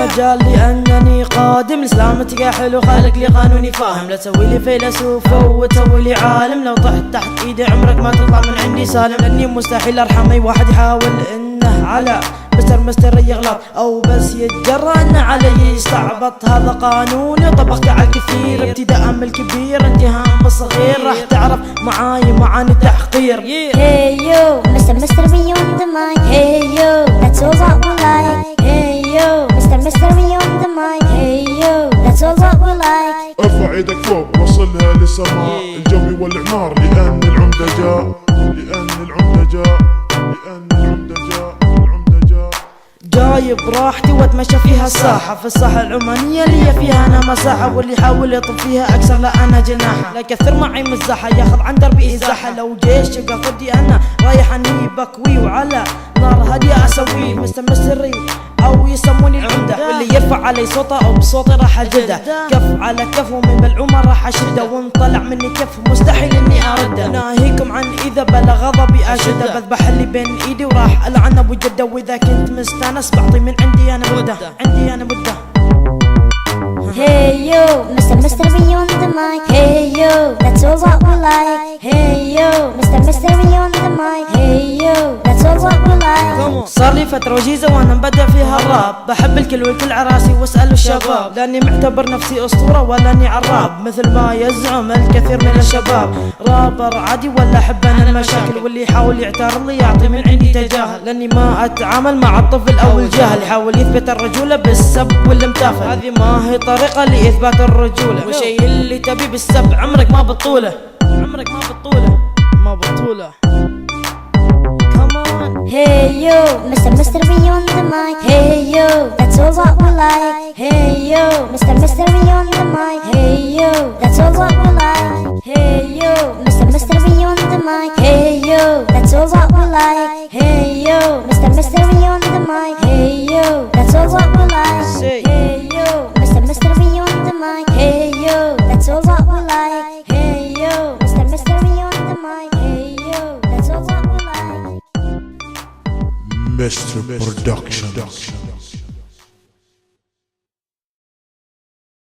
رجال لأنني قادم لسلامتك يا حلو، خالق لي قانوني فاهم. لا تسوي لي فيلسوف وتسوي لي عالم، لو طحت تحت ايدي عمرك ما تطلع من عندي سالم. لاني مستحيل ارحم اي واحد يحاول انه على مستر يغلط او بس يتجرأ انه علي يستعبط. هذا قانوني وطبقت على الكثير، ابتداء من الكبير انتهاء من الصغير. راح تعرف معاي معاني التحقير. Hey yo, Mr. Me on the mic. Hey yo, that's all what we like. Hey yo, Mr. Me on the mic. Hey yo, that's all what we like. ارفع ايدك فوق وصلها للسماء، الجو يولع نار لأن العمدة جاء، لأن العمدة جاء، لأن العمدة جاء، العمدة جاء. جاي براحتي واتمشى فيها الساحة، في الساحة العمانية لي فيها انا مساحة، واللي يحاول يطب فيها اكسر لا انا جناحة. لا كثر معي مزاحة ياخذ عن دربي ازاحة، لو جيش يبقى ضدي انا رايح اني بكوي، وعلى نار هادية اسويه مستري او يسموني العمدة. واللي يرفع علي صوته او بصوتي راح اجده، كف على كف ومن بالعمر راح اشده، وان طلع مني كف مستحيل اني ارده. ناهيكم عن اذا بلغ غضبي اشده، بذبح اللي بين ايدي وراح العن ابو جده. واذا كنت مستانس بعطي من عندي انا مده، عندي انا مده. Hey yo, Mr. Me on the mic. Hey yo, that's all what we like. Hey yo, Mr. Me on the mic. Hey yo, that's all what we like. صار لي فترة وجيزة وانا مبدع فيها الراب، بحب الكل والكل عراسي واسألوا الشباب، لاني معتبر نفسي اسطورة ولا اني عراب مثل ما يزعم الكثير من الشباب. رابر عادي ولا احب انا المشاكل، واللي يحاول يعترض لي يعطي من عندي تجاهل، لاني ما اتعامل مع الطفل او الجاهل يحاول يثبت الرجولة بالسب والمتافل. هذه ما هي طريقة لإثبات الرجولة، والشيء اللي تبي بالسب عمرك ما بطولة، عمرك ما بطولة، ما بطولة. Hey yo, Mr. Me on the mic. Hey yo, that's all what we like. Hey yo, Mr. Me on the mic. Hey yo, that's all what we like. Hey yo, Mr. Me on the mic. Hey yo, that's all what we like. Hey yo, Mr. Me on the mic. Hey yo, that's all what we like. Hey yo, Mr. Me on the mic. Hey yo, that's all what we like. Hey yo, Mr. Me on the mic. Hey yo, that's all what we like. Mr. Production.